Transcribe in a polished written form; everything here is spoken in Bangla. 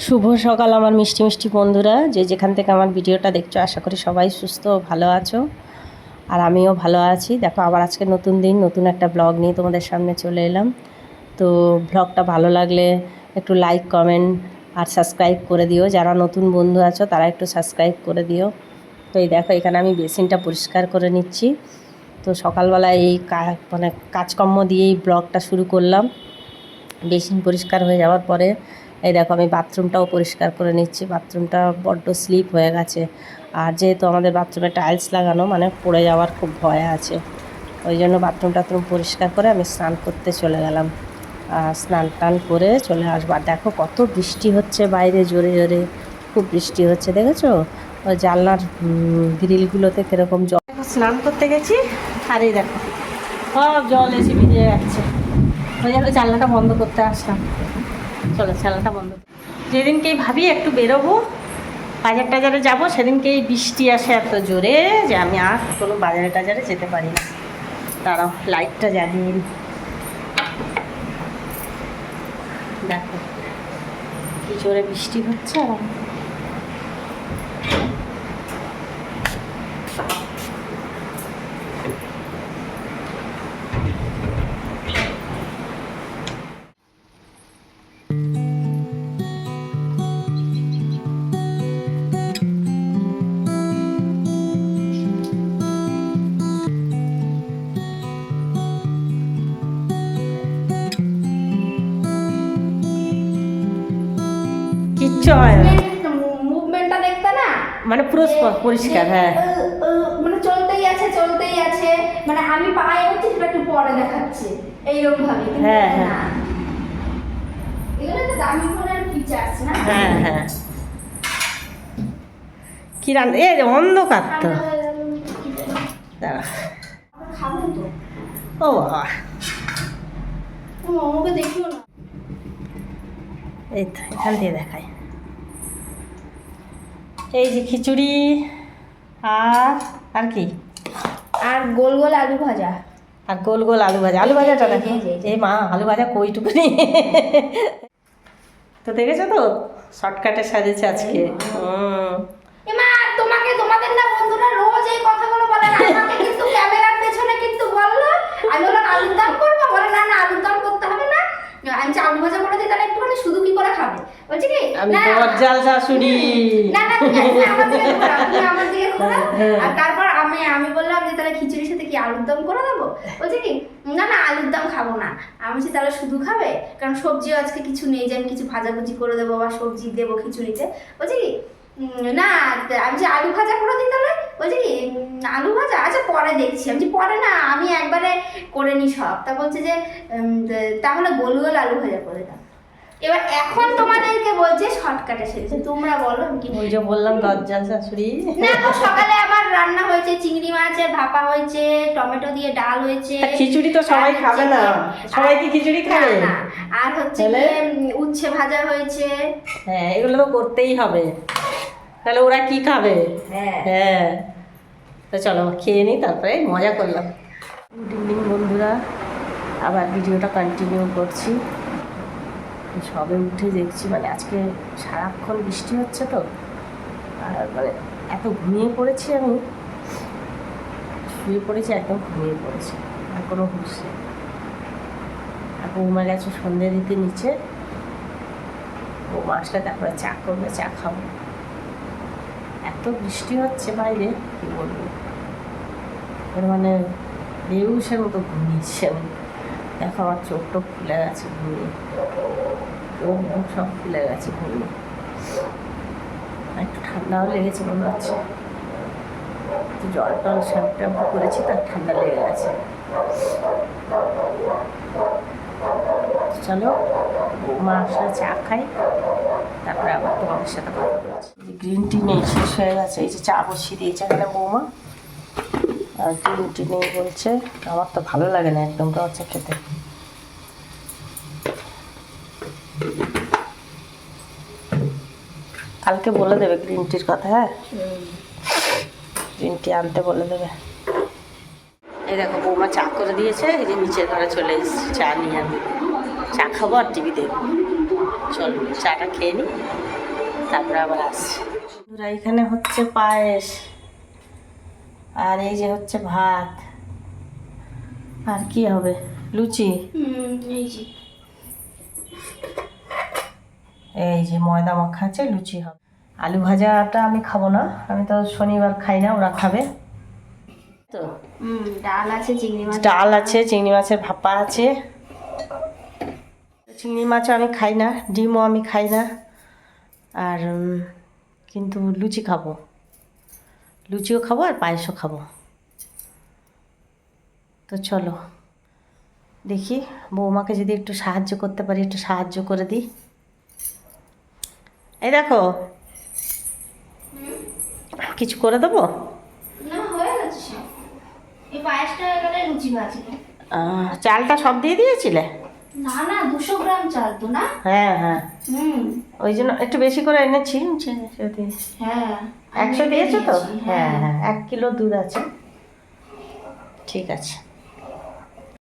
শুভ সকাল আমার মিষ্টি মিষ্টি বন্ধুরা, যে যেখান থেকে আমার ভিডিওটা দেখছো, আশা করি সবাই সুস্থ ও ভালো আছো। আর আমিও ভালো আছি। দেখো, আবার আজকে নতুন দিন, নতুন একটা ব্লগ নিয়ে তোমাদের সামনে চলে এলাম। তো ব্লগটা ভালো লাগলে একটু লাইক, কমেন্ট আর সাবস্ক্রাইব করে দিও। যারা নতুন বন্ধু আছো তারা একটু সাবস্ক্রাইব করে দিও। তো এই দেখো, এখানে আমি বেসিনটা পরিষ্কার করে নিচ্ছি। তো সকালবেলা এই কাজকর্ম দিয়েই ব্লগটা শুরু করলাম। বেসিন পরিষ্কার হয়ে যাওয়ার পরে এই দেখো, আমি বাথরুমটাও পরিষ্কার করে নিচ্ছি। বাথরুমটা বড্ড স্লিপ হয়ে গেছে, আর যেহেতু আমাদের বাথরুমে টাইলস লাগানো, মানে পড়ে যাওয়ার খুব ভয় আছে। ওই জন্য বাথরুম পরিষ্কার করে আমি স্নান করতে চলে গেলাম। স্নান টান করে চলে আসবো। আর দেখো কত বৃষ্টি হচ্ছে বাইরে, জোরে জোরে খুব বৃষ্টি হচ্ছে, দেখেছো? ওই জানলার গ্রিলগুলোতে কীরকম জল। স্নান করতে গেছি আর এই দেখো সব জল এসে ভিজে যাচ্ছে। ওই জন্য জানলাটা বন্ধ করতে আসলাম। চলো জানলাটা বন্ধ। যেদিনকেই ভাবি একটু বেরোবো, বাজার টাজারে যাবো, সেদিনকেই বৃষ্টি আসে এত জোরে যে আমি আর কোনো বাজারে টাজারে যেতে পারি না। দাঁড়াও, লাইটটা জ্বালিয়ে দিই। দেখো কি জোরে বৃষ্টি হচ্ছে। আর কিচ্ছু হয় না, মুভমেন্টটা দেখতে না, মানে পুরো পরিষ্কার। হ্যাঁ, মানে চলতেই আছে, মানে আমি পায়ে হচ্ছে সেটা একটু পরে দেখাচ্ছে এইরকম ভাবে। হ্যাঁ হ্যাঁ, এগুলো তো দামি ফোনের ফিচার্স না। হ্যাঁ হ্যাঁ। কি রান্না? এই অন্ধকার তো। দাঁড়া, খাবো তো। ও বাবা, মোমোকে দেখিও না। এই তো এখান দিয়ে দেখায়। এই যে খিচুড়ি আর কি, আর গোল গোল আলু ভাজা। আর গোল গোল আলু ভাজা। আলু ভাজাটা দেখো, এই মা আলু ভাজা কইটুকুনি। তো দেখেছো তো, শর্টকাটে সাজেছে আজকে। এমা তোমাকে, তোমাদের না বন্ধুরা রোজ এই কথাগুলো বলে না, আমাকে কিন্তু ক্যামেরার পেছনে কিন্তু বললো আমি বললাম আলুর দম করবো, বলে না না আলুর দম করতে হবে না, আমি যে আলু ভাজা করে দিই তাহলে একটুখানি শুধু কি করে খাবে, বলছি কি আমি তোমার জাল শাশুড়ি। না না তুমি আমার দিকে ঘোরাও, তুমি আমার দিকে ঘোরাও। আর তারপর আমি বললাম যে তাহলে খিচুড়ির সাথে কি আলুর দম করে দেবো, বলছি কি না না আলুর দম খাবো না। আমি বলছি তাহলে শুধু খাবে, কারণ সবজিও আজকে কিছু নেই যে আমি কিছু ভাজাভুজি করে দেবো বা সবজি দেবো খিচুড়িতে, বলছি কি না আমি যে আলু ভাজা করে দিই তাহলে, বলছি কি আলু ভাজা আচ্ছা পরে দেখছি। আমি পরে না, আমি একবারে করে নি সব। তা বলছে যে তাহলে গোল গোল আলু ভাজা করে দাও। এবার এখন তোমাদেরকে বলছে শর্টকাটে সেরেছে, তোমরা বলো কি। ওই যে বললাম দরজাল শাশুড়ি। না তো সকালে আবার রান্না হয়েছে, চিংড়ি মাছের ভাপা হয়েছে, টমেটো দিয়ে ডাল হয়েছে। খিচুড়ি তো সবাই খাবে না, সবাই কি খিচুড়ি খাবে না? আর হচ্ছে উচ্ছে ভাজা হয়েছে। হ্যাঁ, এগুলো তো করতেই হবে, তাহলে ওরা কি খাবে? হ্যাঁ, তো চলো খেয়ে নিই, তারপরে মজা করলাম। গুড ইভিনিং বন্ধুরা, আবার ভিডিওটা কন্টিনিউ করছি। সবে উঠে দেখছি, মানে আজকে সারাক্ষণ বৃষ্টি হচ্ছে তো, আর মানে এত ঘুমিয়ে পড়েছি, আমি শুয়ে পড়েছি, একদম ঘুমিয়ে পড়েছি, আর কোনো হুঁশ নেই। আর বৌমা গেছে সন্ধে দিতে নিচে, বৌমা আসলে তারপরে চা করবে, চা খাবো। এত বৃষ্টি হচ্ছে বাইরে, কি বলবো, মানে বেউসের মতো ঘুমিয়েছি আমি। দেখো আমার চোখ টোক ফুলে গেছে ঘুমিয়ে, চোখ মুখ সব ফুলে গেছে ঘুমিয়ে। একটু ঠান্ডাও লেগেছে মনে হচ্ছে, একটু জল টল শ্যাম্পু করেছি, তার ঠান্ডা লেগে গেছে। চলো বৌমা আসলে চা খাই, তারপরে আবার তোমাদের সাথে কথা বলছি। গ্রিন টি নেই, শেষ হয়ে গেছে। এই যে চা বসিয়ে দিয়েছে এখানে বৌমা, আর গ্রিন টি নেই বলছে। আমার তো ভালো লাগে না একদম রচা চা খেতে। কালকে বলে দেবে গ্রিন টির কথা। হ্যাঁ, গ্রিন টি আনতে বলে দেবে। এই দেখো বৌমা চা করে দিয়েছে, এই যে নিচের ঘরে চলে এসেছি চা নিয়ে। আমি চা খাবো আর টিভি দেখবো। চল চাটা খেয়ে নিই, তারপরে আবার আসছি। বন্ধুরা এখানে হচ্ছে পায়েস, আর এই যে হচ্ছে ভাত, আর কি হবে, লুচি। এই যে ময়দা মাখা আছে, লুচি হবে। আলু ভাজাটা আমি খাবো না, আমি তো শনিবার খাই না, ওরা খাবে তো। ডাল আছে, চিংড়ি মাছ, ডাল আছে, চিংড়ি মাছের ভাপা আছে। চিংড়ি মাছও আমি খাই না, ডিমও আমি খাই না, আর কিন্তু লুচি খাবো, লুচিও খাবো আর পায়েসও খাবো। তো চলো দেখি বৌমাকে যদি একটু সাহায্য করতে পারি, একটু সাহায্য করে দিই। এই দেখো, কিছু করে দেবো। না হয়ে গেছে সব। এই পায়েসটা হয়ে গেলে লুচি ভাজবে। চালটা সব দিয়ে দিয়েছিলে? না না, 200 গ্রাম চাল তো না? হ্যাঁ হ্যাঁ, হুম, ওই জন্য একটু বেশি করে এনেছি। হ্যাঁ 100 দিয়েছো তো? দিয়েছি, হ্যাঁ হ্যাঁ, 1 কিলো দুধ আছে। ঠিক আছে।